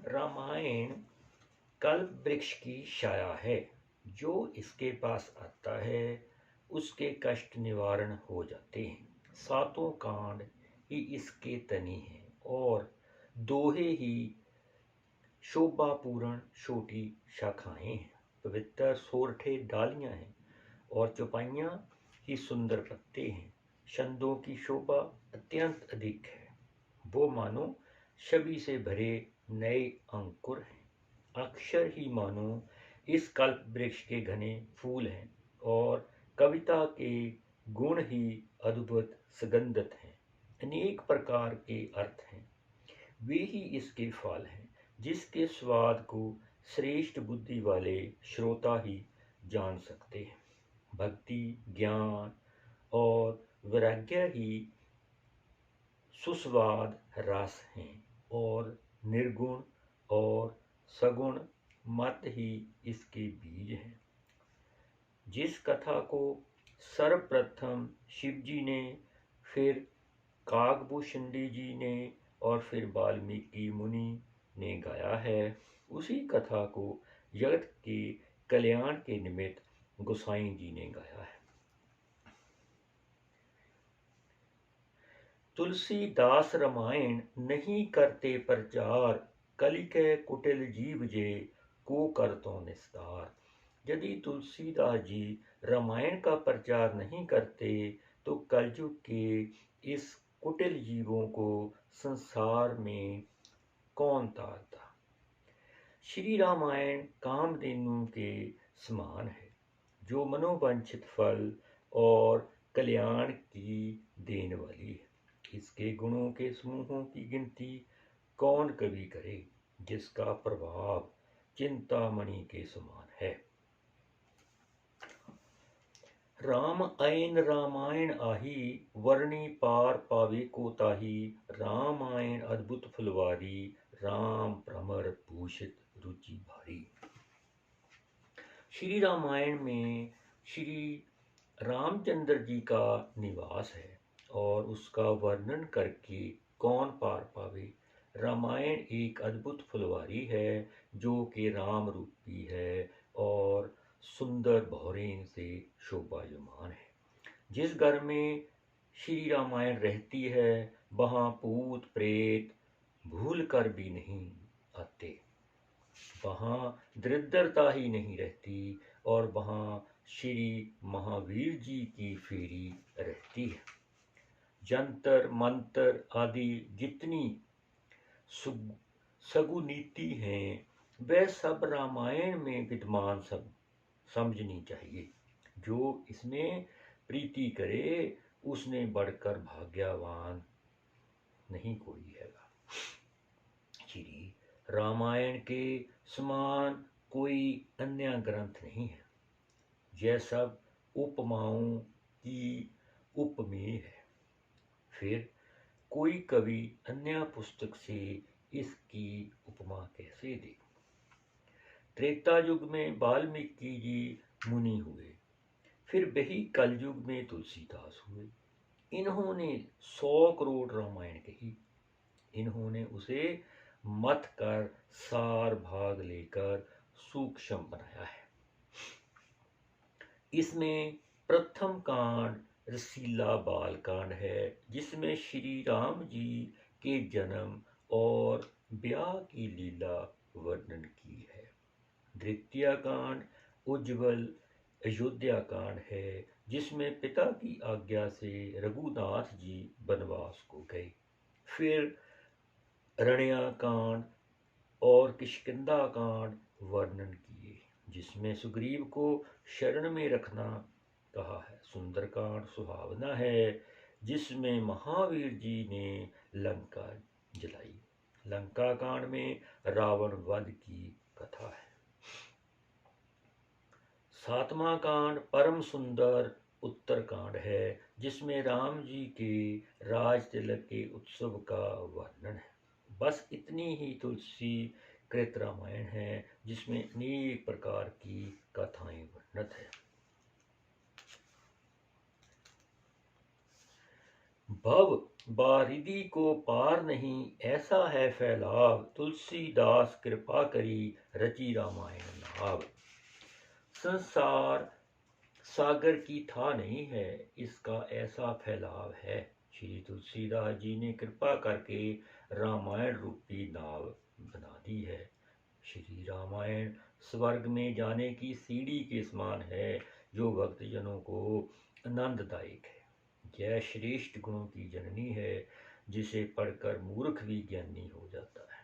रामायण कल्प वृक्ष की छाया है। जो इसके पास आता है उसके कष्ट निवारण हो जाते हैं। सातों कांड ही इसके तनी हैं और दोहे ही शोभापूर्ण छोटी शाखाएं हैं। पवित्र सोरठे डालियां हैं और चौपाइयां ही सुंदर पत्ते हैं। छंदों की शोभा अत्यंत अधिक है। वो मानो छवि से भरे नए अंकुर हैं। अक्षर ही मानो इस कल्प वृक्ष के घने फूल हैं और कविता के गुण ही अद्भुत सुगंधित हैं। अनेक प्रकार के अर्थ हैं, वे ही इसके फल हैं, जिसके स्वाद को श्रेष्ठ बुद्धि वाले श्रोता ही जान सकते हैं। भक्ति, ज्ञान और वैराग्य ही सुस्वाद रस हैं और निर्गुण और सगुण मत ही इसके बीज हैं। जिस कथा को सर्वप्रथम शिव जी ने, फिर काकभूषणी जी ने और फिर वाल्मीकि मुनि ने गाया है, उसी कथा को जगत के कल्याण के निमित्त गोसाई जी ने गाया है। तुलसीदास रामायण नहीं करते प्रचार, कलिके कुटिल जीव जे को करतो निस्तार। यदि तुलसीदास जी रामायण का प्रचार नहीं करते तो कलयुग के इस कुटिल जीवों को संसार में कौन तारता। श्री रामायण कामधेनु के समान है, जो मनोवांछित फल और कल्याण की देने वाली है। इसके गुणों के समूहों की गिनती कौन कभी करे, जिसका प्रभाव चिंतामणि के समान है। राम आयन रामायण आही, वर्णी पार पावे को ताही। रामायण अद्भुत फुलवारी, राम भ्रमर भूषित रुचि भारी। श्री रामायण में श्री रामचंद्र जी का निवास है और उसका वर्णन करके कौन पार पावे। रामायण एक अद्भुत फुलवारी है जो कि राम रूपी है और सुंदर भौरें से शोभायमान है। जिस घर में श्री रामायण रहती है वहाँ भूत प्रेत भूल कर भी नहीं आते, वहाँ दरिद्रता ही नहीं रहती और वहाँ श्री महावीर जी की फेरी रहती है। जंतर मंतर आदि जितनी सगुनीति हैं वह सब रामायण में विद्यमान सब समझनी चाहिए। जो इसमें प्रीति करे उसने बढ़कर भाग्यवान नहीं कोई हैगा। श्री रामायण के समान कोई अन्य ग्रंथ नहीं है। यह सब उपमाओं की उपमेय है। फिर कोई कवि अन्य पुस्तक से इसकी उपमा कैसे दे। त्रेता युग में वाल्मीकि जी मुनि हुए, फिर वही कलयुग में तुलसीदास हुए। इन्होंने 100 करोड़ रामायण कही। इन्होंने उसे मत कर सार भाग लेकर सूक्ष्म बनाया है। इसमें प्रथम कांड रसीला बाल कांड है, जिसमें श्री राम जी के जन्म और ब्याह की लीला वर्णन की है। द्वितीय कांड उज्ज्वल अयोध्या कांड है, जिसमें पिता की आज्ञा से रघुनाथ जी वनवास को गए। फिर रण्या कांड और किष्किंधा कांड वर्णन किए, जिसमें सुग्रीव को शरण में रखना कहा है। सुंदरकांड सुहावना है, जिसमें महावीर जी ने लंका जलाई। लंका कांड में रावण वध की कथा है। सातवां कांड परम सुंदर उत्तरकांड है, जिसमें राम जी के राज तिलक के उत्सव का वर्णन है। बस इतनी ही तुलसी कृत रामायण है, जिसमें अनेक प्रकार की कथाएं वर्णित है। भव बारिदी को पार नहीं ऐसा है फैलाव, तुलसीदास कृपा करी रची रामायण नाव। संसार सागर की था नहीं है, इसका ऐसा फैलाव है। श्री तुलसीदास जी ने कृपा करके रामायण रूपी नाव बना दी है। श्री रामायण स्वर्ग में जाने की सीढ़ी के समान है, जो भक्तजनों को आनंददायक है। यह श्रेष्ठ गुणों की जननी है, जिसे पढ़कर मूर्ख भी ज्ञानी हो जाता है।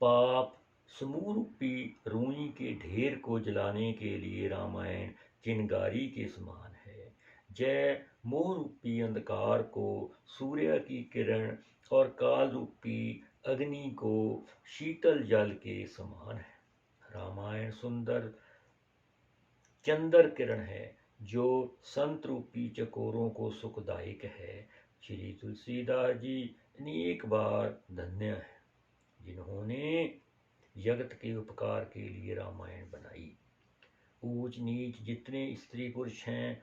पाप समूह रूपी रूई के ढेर को जलाने के लिए रामायण चिंगारी के समान है। जय मोह रूपी अंधकार को सूर्य की किरण और काल रूपी अग्नि को शीतल जल के समान है। रामायण सुंदर चंद्र किरण है, जो संत रूपी चकोरों को सुखदायक है। श्री तुलसीदास जी अनेक बार धन्य है, जिन्होंने जगत के उपकार के लिए रामायण बनाई। ऊंच नीच जितने स्त्री पुरुष हैं,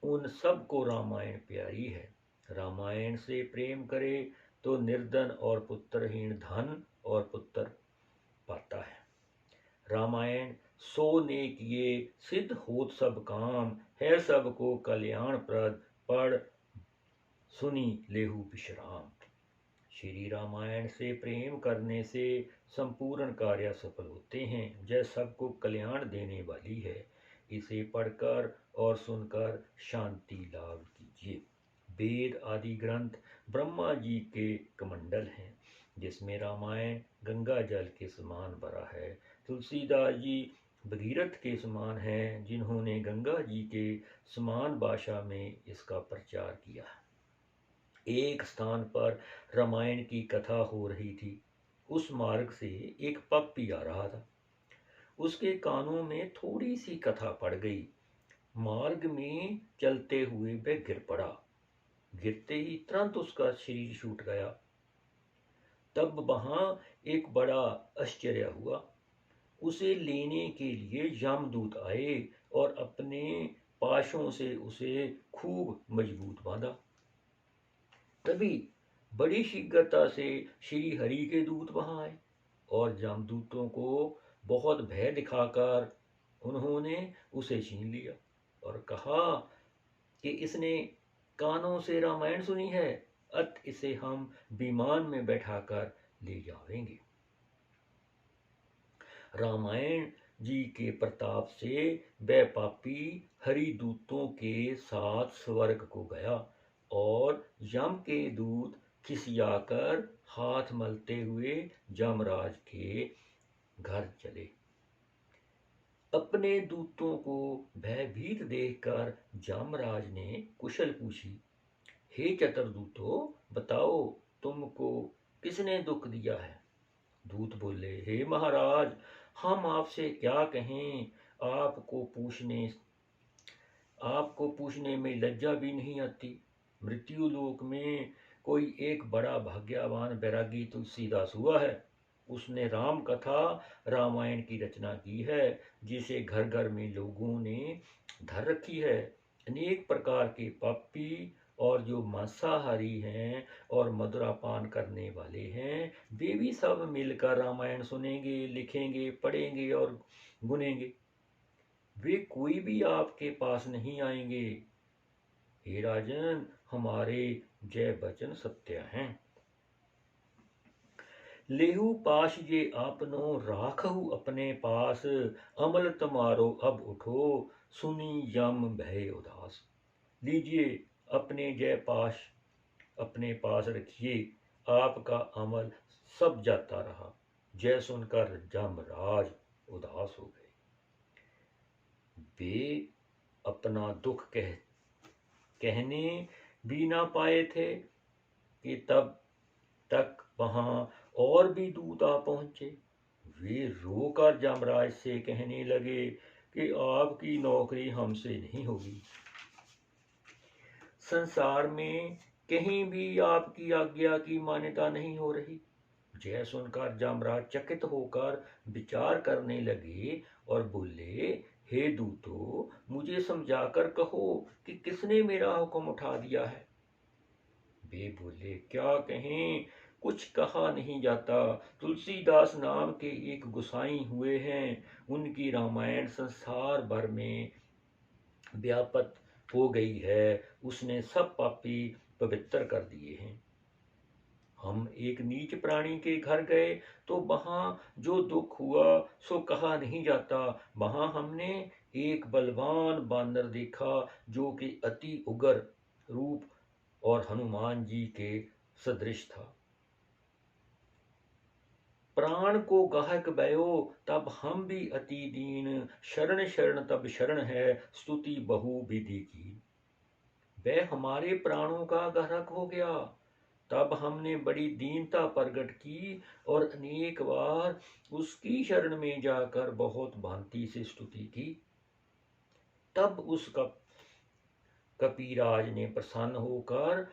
उन सब को रामायण प्यारी है। रामायण से प्रेम करे तो निर्धन और पुत्रहीन धन और पुत्र पाता है। रामायण सो ने किए सिद्ध होत सब काम, है सबको कल्याण प्रद पढ़ सुनी लेहु विश्राम। श्री रामायण से प्रेम करने से संपूर्ण कार्य सफल होते हैं। जय सबको कल्याण देने वाली है। इसे पढ़कर और सुनकर शांति लाभ कीजिए। वेद आदि ग्रंथ ब्रह्मा जी के कमंडल हैं, जिसमें रामायण गंगा जल के समान भरा है। तुलसीदास जी भगीरथ के समान हैं, जिन्होंने गंगा जी के समान भाषा में इसका प्रचार किया। एक स्थान पर रामायण की कथा हो रही थी। उस मार्ग से एक पप्पी आ रहा था। उसके कानों में थोड़ी सी कथा पड़ गई। मार्ग में चलते हुए वह गिर पड़ा। गिरते ही तुरंत उसका शरीर छूट गया। तब वहां एक बड़ा आश्चर्य हुआ। उसे लेने के लिए यमदूत आए और अपने पाशों से उसे खूब मजबूत बांधा। तभी बड़ी शीघ्रता से श्री हरि के दूत वहां आए और यमदूतों को बहुत भय दिखाकर उन्होंने उसे छीन लिया और कहा कि इसने कानों से रामायण सुनी है, अत इसे हम विमान में बैठाकर ले जाएंगे। रामायण जी के प्रताप से वह पापी हरिदूतों के साथ स्वर्ग को गया और यम के दूत खिसियाकर हाथ मलते हुए यमराज के घर चले। अपने दूतों को भयभीत देखकर यमराज ने कुशल पूछी, हे चतुर्दूतों, बताओ तुमको किसने दुख दिया है? दूत बोले, हे महाराज, हम आपसे क्या कहें, आपको पूछने में लज्जा भी नहीं आती। मृत्यु लोक में कोई एक बड़ा भाग्यवान बैरागी तुलसीदास हुआ है। उसने राम कथा रामायण की रचना की है, जिसे घर घर में लोगों ने धर रखी है। अनेक प्रकार के पापी और जो मांसाहारी हैं और मदिरापान करने वाले हैं, वे भी सब मिलकर रामायण सुनेंगे, लिखेंगे, पढ़ेंगे और गुनेंगे। वे कोई भी आपके पास नहीं आएंगे। हे राजन, हमारे जय वचन सत्य हैं। लेहु पाश ये आपनो राखहु अपने पास, अमल तुम्हारो अब उठो सुनी यम भय उदास। लीजिए अपने जय पाश अपने पास रखिए, आपका अमल सब जाता रहा। जय सुनकर यमराज उदास हो गए। वे अपना दुख कहने भी ना पाए थे कि तब तक वहां और भी दूत आ पहुंचे। वे रोकर यमराज से कहने लगे कि आपकी नौकरी हमसे नहीं होगी। संसार में कहीं भी आपकी आज्ञा की मान्यता नहीं हो रही। जय सुनकर यमराज चकित होकर विचार करने लगे और बोले, हे दूतो, मुझे समझाकर कहो कि किसने मेरा हुक्म उठा दिया है। वे बोले, क्या कहें, कुछ कहा नहीं जाता। तुलसीदास नाम के एक गोसाई हुए हैं, उनकी रामायण संसार भर में व्यापक हो गई है। उसने सब पापी पवित्र कर दिए हैं। हम एक नीच प्राणी के घर गए तो वहां जो दुख हुआ सो कहा नहीं जाता। वहां हमने एक बलवान बानर देखा जो कि अति उग्र रूप और हनुमान जी के सदृश था। प्राण को गाहक भयो तब हम भी अति दीन, शरण शरण तब शरण है स्तुति बहु विधि की। वह हमारे प्राणों का गाहक हो गया। तब हमने बड़ी दीनता प्रकट की और अनेक बार उसकी शरण में जाकर बहुत भांति से स्तुति की। तब उस कपिराज ने प्रसन्न होकर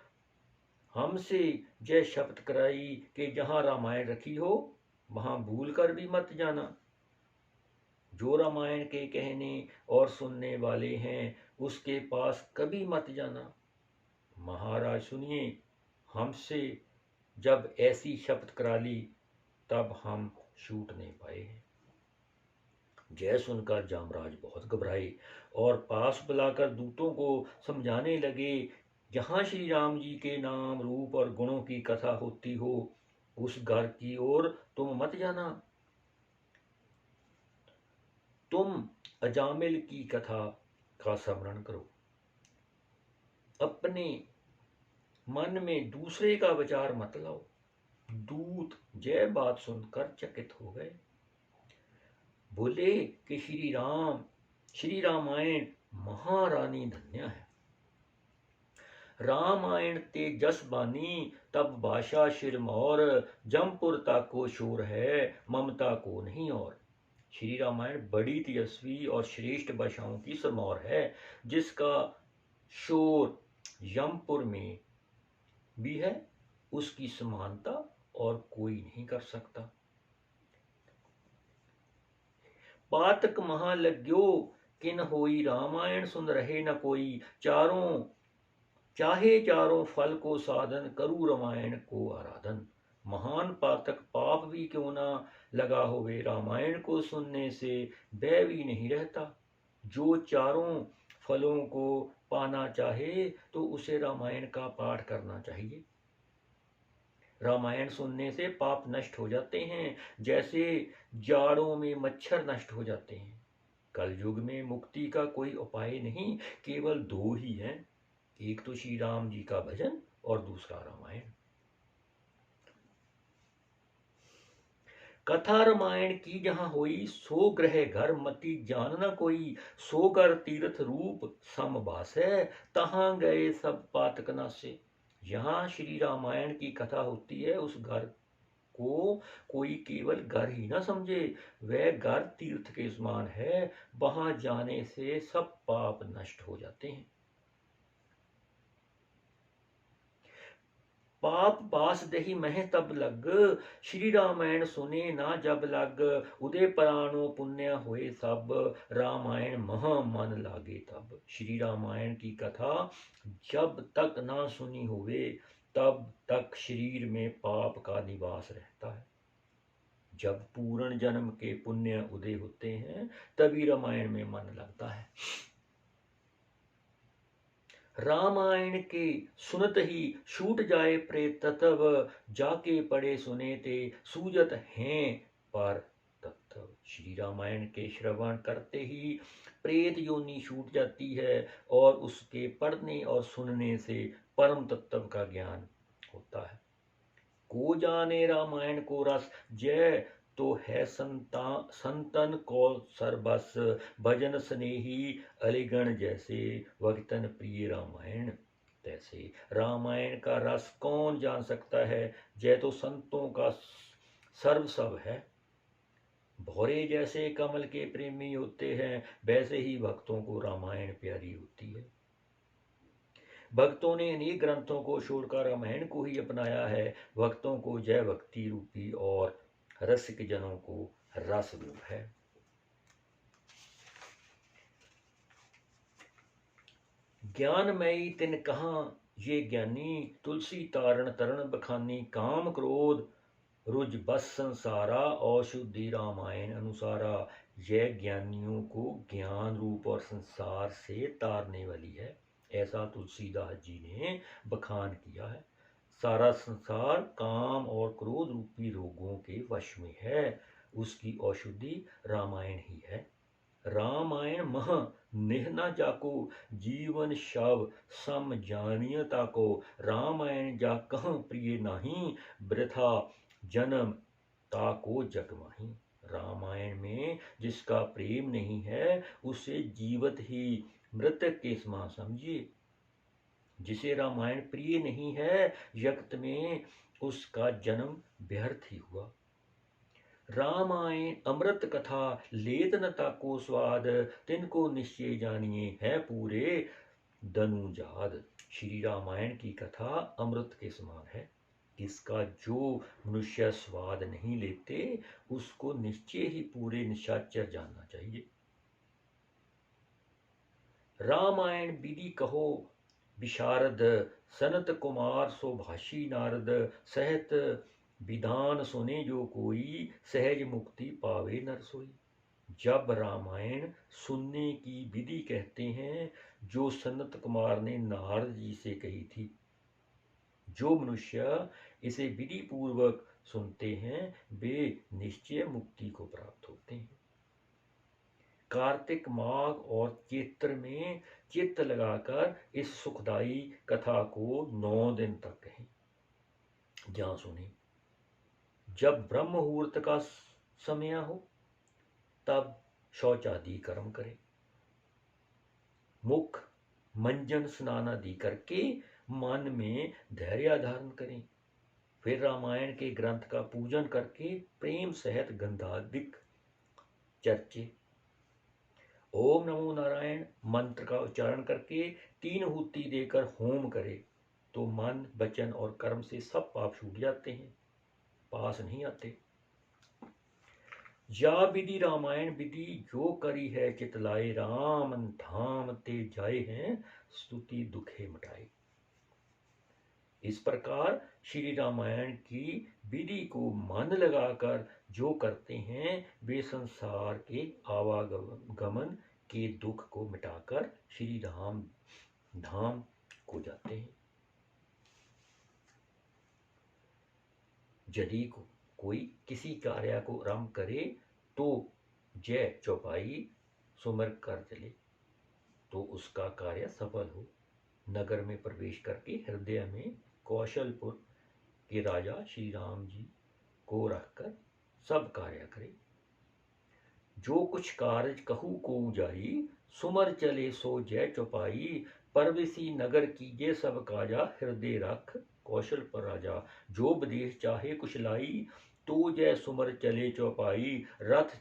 हमसे जय शपथ कराई कि जहां रामायण रखी हो वहां भूल कर भी मत जाना। जो रामायण के कहने और सुनने वाले हैं उसके पास कभी मत जाना। महाराज सुनिए, हमसे जब ऐसी शपथ करा ली तब हम छूट नहीं पाए। जय सुनकर जामराज बहुत घबराए और पास बुलाकर दूतों को समझाने लगे, जहां श्री राम जी के नाम रूप और गुणों की कथा होती हो उस घर की ओर तुम मत जाना। तुम अजामिल की कथा का स्मरण करो। अपने मन में दूसरे का विचार मत लाओ। दूत जय बात सुनकर चकित हो गए। बोले कि श्री रामायण महारानी धन्य है। रामायण ते जस बानी तब भाषा शिरमौर, जमपुर ताको शोर है ममता को नहीं और। श्री रामायण बड़ी तेजस्वी और श्रेष्ठ भाषाओं की सिरमौर है, जिसका शोर यमपुर में भी है। उसकी समानता और कोई नहीं कर सकता। पातक महा लग्यो किन होई, रामायण सुन रहे न कोई। चारों फल को साधन, करू रामायण को आराधन। महान पातक पाप भी क्यों ना लगा होवे, रामायण को सुनने से भय भी नहीं रहता। जो चारों फलों को पाना चाहे तो उसे रामायण का पाठ करना चाहिए। रामायण सुनने से पाप नष्ट हो जाते हैं, जैसे जाड़ों में मच्छर नष्ट हो जाते हैं। कलयुग में मुक्ति का कोई उपाय नहीं, केवल दो ही हैं, एक तो श्री राम जी का भजन और दूसरा रामायण। कथा रामायण की जहां होई, सो ग्रह घर मति जान न कोई। सो कर तीर्थ रूप समवास है, तहां गए सब पातक नासे। यहाँ श्री रामायण की कथा होती है, उस घर को कोई केवल घर ही ना समझे, वह घर तीर्थ के समान है। वहां जाने से सब पाप नष्ट हो जाते हैं। पाप बास दही मह तब लग, श्री रामायण सुने ना जब लग। उदय प्राणो पुण्य हुए सब, रामायण महा मन लागे तब। श्री रामायण की कथा जब तक ना सुनी हुए तब तक शरीर में पाप का निवास रहता है। जब पूर्ण जन्म के पुण्य उदय होते हैं तभी रामायण में मन लगता है। रामायण के सुनत ही छूट जाए प्रेत तत्व, जाके पढ़े सुने ते सूजत हैं पर तत्व। श्री रामायण के श्रवण करते ही प्रेत योनि छूट जाती है और उसके पढ़ने और सुनने से परम तत्व का ज्ञान होता है। को जाने रामायण को रस, जय तो है संतन को सरबस। भजन स्नेही अलिगण जैसे, भक्तन प्रिय रामायण तैसे। रामायण का रस कौन जान सकता है, जय तो संतों का सर्वस्व है। भौरे जैसे कमल के प्रेमी होते हैं, वैसे ही भक्तों को रामायण प्यारी होती है। भक्तों ने अनेक ग्रंथों को छोड़कर रामायण को ही अपनाया है। भक्तों को जय भक्ति रूपी और रसिक जनों को रस रूप है। ज्ञानमयी तिन कहाँ ये ज्ञानी तुलसी तारण तरण बखानी काम क्रोध रुज बस संसारा औषधि रामायण अनुसारा। यह ज्ञानियों को ज्ञान रूप और संसार से तारने वाली है, ऐसा तुलसीदास जी ने बखान किया है। सारा संसार काम और क्रोध रूपी रोगों के वश में है, उसकी औषधि रामायण ही है। रामायण मह नेह न जाको, जीवन शव सम जानिय ताको। रामायण जा कह प्रिय नाही, वृथा जन्म ताको जग माही। रामायण में जिसका प्रेम नहीं है, उसे जीवत ही मृतक के समान समझिए। जिसे रामायण प्रिय नहीं है, जगत में उसका जन्म व्यर्थ ही हुआ। रामायण अमृत कथा लेत न ताको स्वाद, तिनको निश्चय जानिए है पूरे दनुजाद। श्री रामायण की कथा अमृत के समान है, इसका जो मनुष्य स्वाद नहीं लेते, उसको निश्चय ही पूरे निशाचर जानना चाहिए। रामायण विधि कहो विशारद, सनत कुमार सो भाषी नारद। सहत विधान सुने जो कोई, सहज मुक्ति पावे नर सोई। जब रामायण सुनने की विधि कहते हैं, जो सनत कुमार ने नारद जी से कही थी, जो मनुष्य इसे विधि पूर्वक सुनते हैं, वे निश्चय मुक्ति को प्राप्त होते हैं। कार्तिक माघ और चैत्र में चित्त लगाकर इस सुखदायी कथा को 9 दिन तक कहें, जहां सुने। जब ब्रह्म मुहूर्त का समय हो, तब शौचादि कर्म करें। मुख मंजन स्नान आदि करके मन में धैर्य धारण करें। फिर रामायण के ग्रंथ का पूजन करके प्रेम सहित गंधादिक चर्चे। ओम नमो नारायण मंत्र का उच्चारण करके 3 हुति देकर होम करे, तो मन वचन और कर्म से सब पाप छूट जाते हैं, पास नहीं आते। या विधि रामायण विधि जो करी है चितलाए, राम धाम ते जाए हैं स्तुति दुखे मिटाए। इस प्रकार श्री रामायण की विधि को मन लगाकर जो करते हैं, वे संसार के आवागमन के दुख को मिटाकर श्री राम धाम को जाते हैं। यदि कोई किसी कार्य को आरंभ करे, तो जय चौपाई सुमर कर चले, तो उसका कार्य सफल हो। नगर में प्रवेश करके हृदय में कौशलपुर के राजा श्री राम जी को रखकर सब कार्य करे। जो कुछ कार्य कहू को जाई, सुमर चले सो जय चौपाई। परवेसी नगर कीजे सब काजा, हृदय रख कौशलपुर राजा। जो विदेश चाहे कुछ लाई, तो जय सुमर चले चौपाई। रथ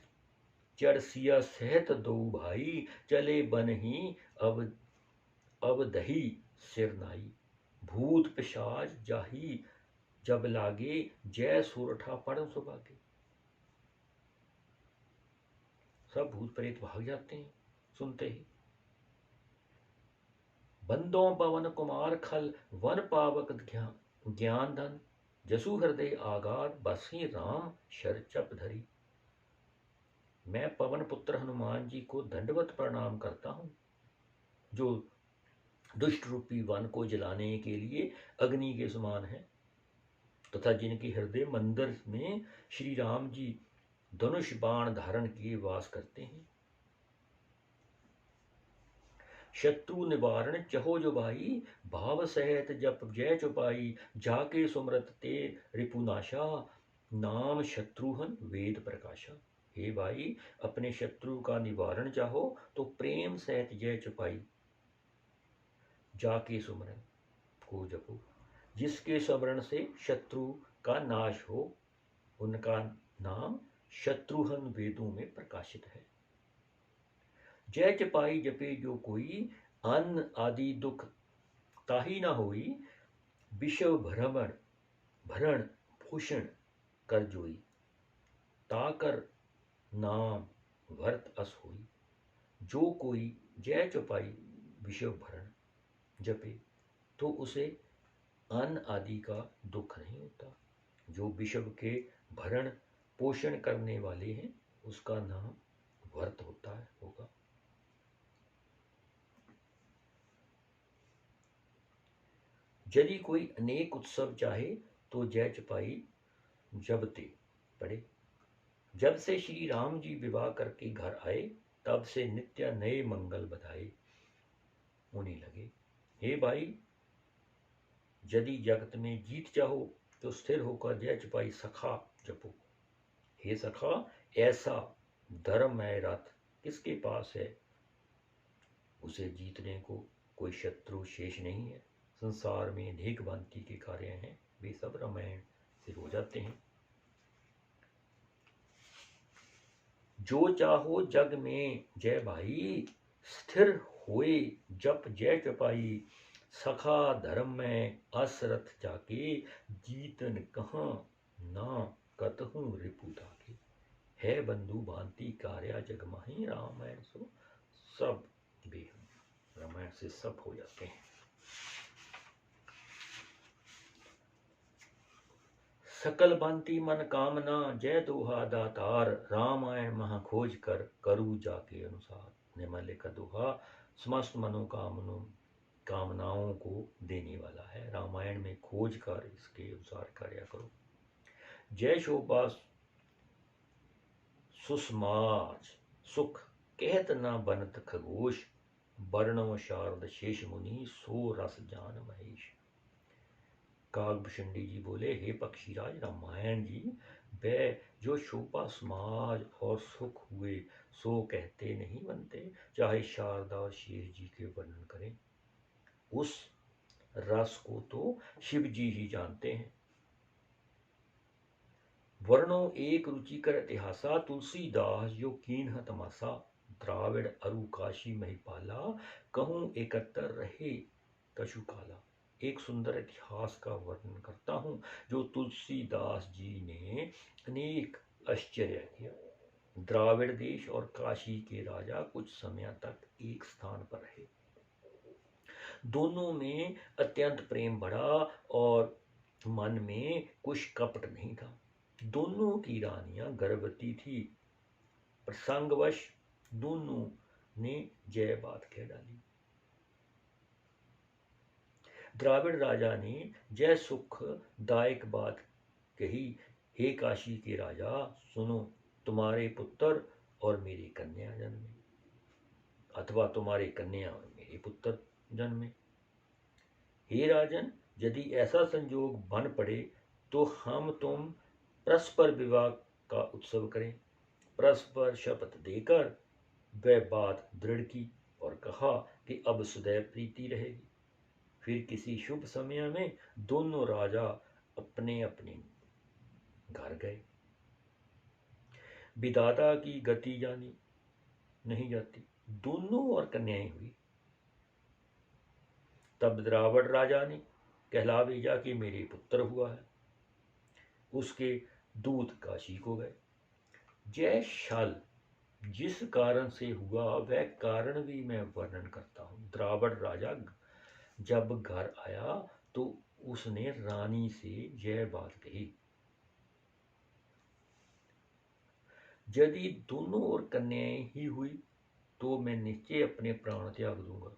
चढ़ सिया सहित दो भाई, चले बन ही अब दही सिर नाई। भूत पिशाच जाही जब लागे, जय सुरठा पढ़ सुभागे। सब भूत प्रेत भाग जाते हैं सुनते ही। बंदों पवन कुमार खल, वन पावक ज्ञान धन। जसु हृदय आगार, बसी राम शर चप धरी। मैं पवन पुत्र हनुमान जी को दंडवत प्रणाम करता हूं, जो दुष्ट रूपी वन को जलाने के लिए अग्नि के समान है, तथा जिनके हृदय मंदिर में श्री राम जी धनुष बाण धारण किए वास करते हैं। शत्रु निवारण चहो जो भाई, भाव सहित जप जय चुपाई। जाके सुमरत ते रिपुनाशा, नाम शत्रुहन वेद प्रकाशा। हे भाई, अपने शत्रु का निवारण चाहो तो प्रेम सहित जय चुपाई जाके सुमरन को जपो। जिसके स्मरण से शत्रु का नाश हो, उनका नाम शत्रुहन वेदों में प्रकाशित है। जय चपाई जपे जो कोई, अन्न आदि दुख ताही ना होई। विषव भरण भूषण कर जोई, ताकर नाम वर्त अस होई। जो कोई जय चौपाई विषव भरण जपे, तो उसे अन्न आदि का दुख नहीं होता। जो विषव के भरण पोषण करने वाले हैं उसका नाम व्रत होता है होगा। यदि कोई अनेक उत्सव चाहे तो जय चपाई जबते पड़े। जब से श्री राम जी विवाह करके घर आए तब से नित्य नए मंगल बधाई होने लगे। हे भाई, यदि जगत में जीत चाहो तो स्थिर होकर जय चपाई सखा जपो। हे सखा, ऐसा धर्ममय रथ किसके पास है? उसे जीतने को कोई शत्रु शेष नहीं है। संसार में अनेक भांति के कार्य हैं, वे सब रामायण से हो जाते हैं। जो चाहो जग में जय भाई, स्थिर होए जप जय चपाई। सखा धर्म में असरथ जाके, जीतन कहाँ ना कतहूँ रिपु ताके। है बंधु भांति कार्या जग माही, रामायण सो सब भी। रामायण से सब हो जाते हैं। सकल भांति मन कामना, जय दोहा दातार। रामायण महा खोज कर करू जाके अनुसार। निर्मल का दोहा समस्त कामनाओं को देने वाला है। रामायण में खोज कर इसके अनुसार कार्य करो। जय शोभा सुसमाज सुख, कहत न बनत खगोश। वर्णो शारद शेष मुनि, सो रस जान महेश। काकभूषणी जी बोले, हे पक्षीराज, रामायण जी वह जो शोभा समाज और सुख हुए सो कहते नहीं बनते, चाहे शारदा और शेष जी के वर्णन करें। उस रस को तो शिव जी ही जानते हैं। वर्णो एक रुचिकर इतिहासा, तुलसीदास जो कीन तमाशा। द्राविड़ अरु काशी महिपाला, कहूँ एकत्र रहे कछु काला। एक सुंदर इतिहास का वर्णन करता हूँ जो तुलसीदास जी ने अनेक आश्चर्य किया। द्राविड़ देश और काशी के राजा कुछ समय तक एक स्थान पर रहे। दोनों में अत्यंत प्रेम बढ़ा और मन में कुछ कपट नहीं था। दोनों की रानियां गर्भवती थी। प्रसंगवश दोनों ने जय बात कह डाली। द्राविड़ राजा ने जय सुखदायक बात कही, हे काशी के राजा, सुनो, तुम्हारे पुत्र और मेरी कन्या जन्मे, अथवा तुम्हारे कन्या और मेरे पुत्र जन्मे। हे राजन, यदि ऐसा संयोग बन पड़े तो हम तुम परस्पर विवाह का उत्सव करें। परस्पर शपथ देकर वह बात दृढ़ की और कहा कि अब सदैव प्रीति रहेगी। फिर किसी शुभ समय में दोनों राजा अपने अपने घर गए। विधाता की गति जानी नहीं जाती, दोनों और कन्याएं हुई। तब द्राविड़ राजा ने कहला भेजा कि मेरे पुत्र हुआ है। उसके दूत काशी को गए। जय शल जिस कारण से हुआ वह कारण भी मैं वर्णन करता हूँ। द्राविड़ राजा जब घर आया तो उसने रानी से यह बात कही, यदि दोनों और कन्याएं ही हुई तो मैं निश्चय अपने प्राण त्याग दूंगा।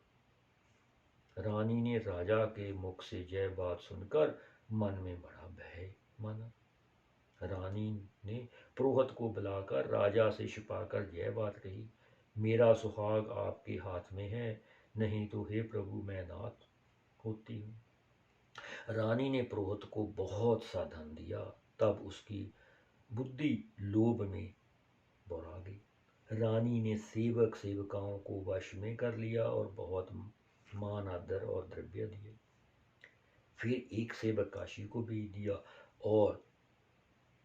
रानी ने राजा के मुख से यह बात सुनकर मन में बड़ा भय माना। रानी ने पुरोहित को बुलाकर राजा से छिपाकर यह बात कही, मेरा सुहाग आपके हाथ में है, नहीं तो हे प्रभु मैं नाथ होती हूँ। रानी ने पुरोहित को बहुत सा धन दिया। तब उसकी बुद्धि लोभ में बौरा गई। रानी ने सेवक सेविकाओं को वश में कर लिया और बहुत मान आदर और द्रव्य दिए। फिर एक सेवक काशी को भेज दिया और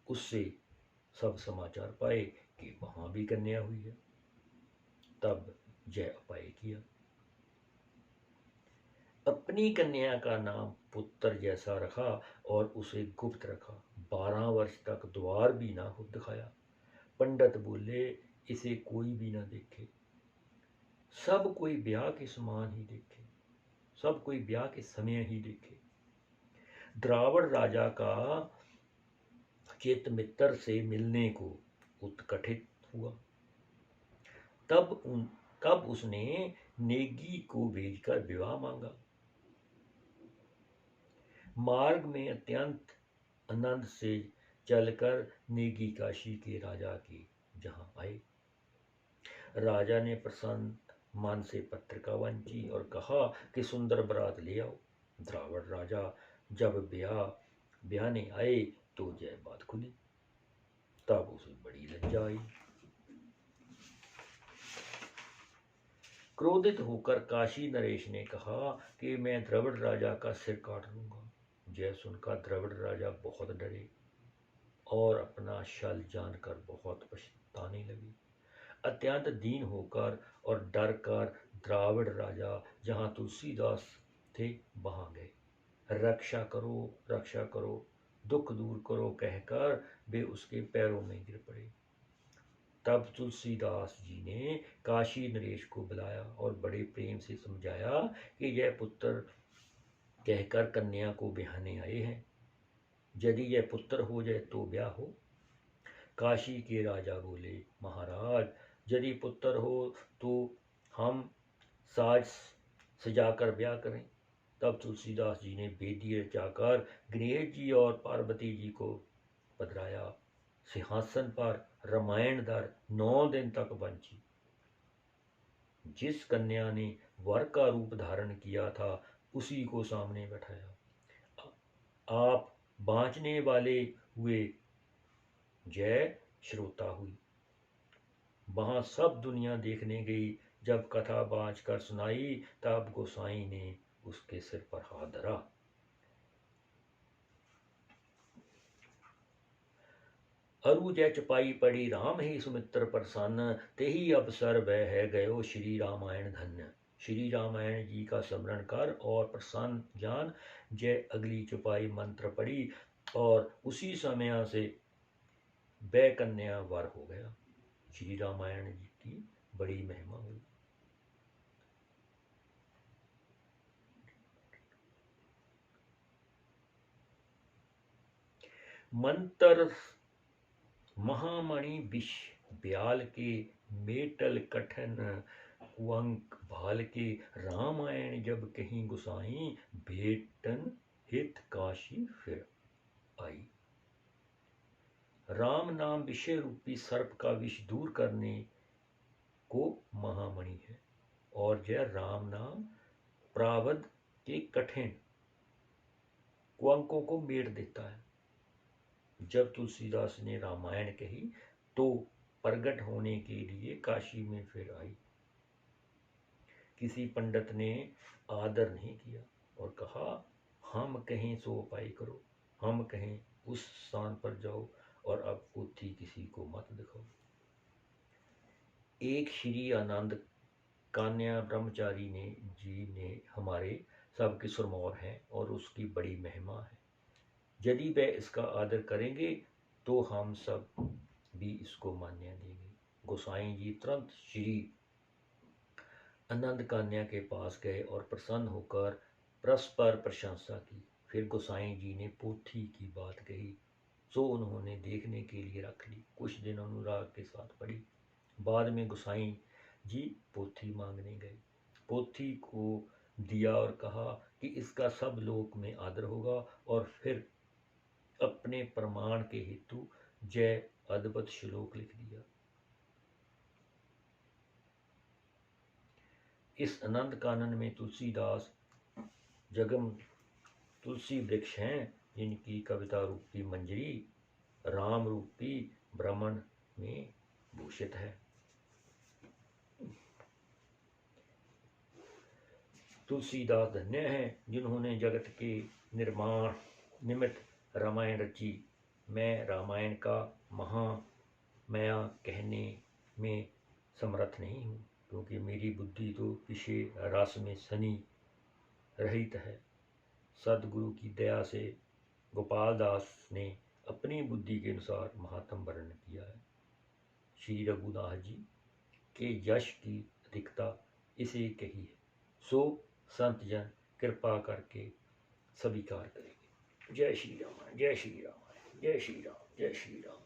उससे सब समाचार पाए कि वहां भी कन्या हुई है। तब जय उपाय किया। अपनी कन्या का नाम पुत्र जैसा रखा और उसे गुप्त रखा। 12 वर्ष तक द्वार भी ना हो दिखाया। पंडित बोले, इसे कोई भी ना देखे, सब कोई ब्याह के समान ही देखे। सब कोई ब्याह के समय ही देखे। द्रावड़ राजा का चित्त मित्र से मिलने को उत्कंठित हुआ। तब उसने नेगी को भेजकर विवाह मांगा। मार्ग में अत्यंत आनंद से चलकर नेगी काशी के राजा के जहां आए। राजा ने प्रसन्न मन से पत्रिका वांची और कहा कि सुंदर बारात ले आओ। द्रावड़ राजा जब ब्याहने आए तो यह बात खुली। तब उसे बड़ी लज्जा आई। क्रोधित होकर काशी नरेश ने कहा कि मैं द्रविड़ राजा का सिर काट लूंगा। यह सुनकर द्रविड़ राजा बहुत डरे और अपना छल जानकर बहुत पछताने लगे। अत्यंत दीन होकर और डर कर द्राविड़ राजा जहां तुलसीदास थे वहां गए। रक्षा करो, दुख दूर करो कहकर वे उसके पैरों में गिर पड़े। तब तुलसीदास जी ने काशी नरेश को बुलाया और बड़े प्रेम से समझाया कि यह पुत्र कहकर कन्या को ब्याहने आए हैं। यदि यह पुत्र हो जाए तो ब्याह हो। काशी के राजा बोले, महाराज यदि पुत्र हो तो हम साज सजाकर ब्याह करें। तब तुलसीदास जी ने बेदी रचाकर गणेश जी और पार्वती जी को पधराया। सिंहासन पर रामायण धर 9 दिन तक बंची। जिस कन्या ने वर का रूप धारण किया था उसी को सामने बैठाया। आप बाँचने वाले हुए, जय श्रोता हुई। वहां सब दुनिया देखने गई। जब कथा बाँच कर सुनाई तब गोसाई ने उसके सिर पर हाथ धरा। अरु जय चपाई पड़ी राम ही सुमित्र प्रसन्न, तेही अवसर वह है गयो श्री रामायण धन्य। श्री रामायण जी का स्मरण कर और प्रसन्न जान जय अगली चौपाई मंत्र पड़ी और उसी समय से वह कन्या वर हो गया। श्री रामायण जी की बड़ी महिमा हुई। मंत्र महामणि विष ब्याल के मेटल कठन कुअंक भाल के, रामायण जब कहीं गुसाई भेटन हित काशी फिर आई। राम नाम विषय रूपी सर्प का विष दूर करने को महामणि है और यह राम नाम प्रावध के कठिन कुअंकों को मेट देता है। जब तुलसीदास ने रामायण कही तो प्रगट होने के लिए काशी में फिर आई। किसी पंडित ने आदर नहीं किया और कहा, हम कहें सो उपाय करो, हम कहें उस स्थान पर जाओ और अब पोथी किसी को मत दिखाओ। एक श्री आनंद कान्या ब्रह्मचारी जी ने हमारे सबके सुरमौर हैं और उसकी बड़ी महिमा है। यदि वे इसका आदर करेंगे तो हम सब भी इसको मान्य देंगे। गोसाई जी तुरंत श्री आनंद कन्या के पास गए और प्रसन्न होकर परस्पर प्रशंसा की। फिर गोसाई जी ने पोथी की बात कही सो उन्होंने देखने के लिए रख ली। कुछ दिन अनुराग के साथ पढ़ी। बाद में गोसाई जी पोथी मांगने गए। पोथी को दिया और कहा कि इसका सब लोक में आदर होगा और फिर अपने प्रमाण के हेतु जय अद्भुत श्लोक लिख दिया। इस आनंद कानन में तुलसीदास जगम तुलसी वृक्ष हैं जिनकी कविता रूपी मंजरी राम रूपी ब्रह्मण में भूषित है। तुलसीदास धन्य हैं जिन्होंने जगत के निर्माण निमित्त रामायण रची। मैं रामायण का महामया कहने में समर्थ नहीं हूँ क्योंकि मेरी बुद्धि तो विषय रस में सनी रहित है। सदगुरु की दया से गोपाल दास ने अपनी बुद्धि के अनुसार महात्म वर्णन किया है। श्री रघुनाथ जी के यश की अधिकता इसे कही है। सो संत जन कृपा करके स्वीकार करेंगे। जय श्री राम, जय श्री राम, जय श्री राम, जय श्री राम।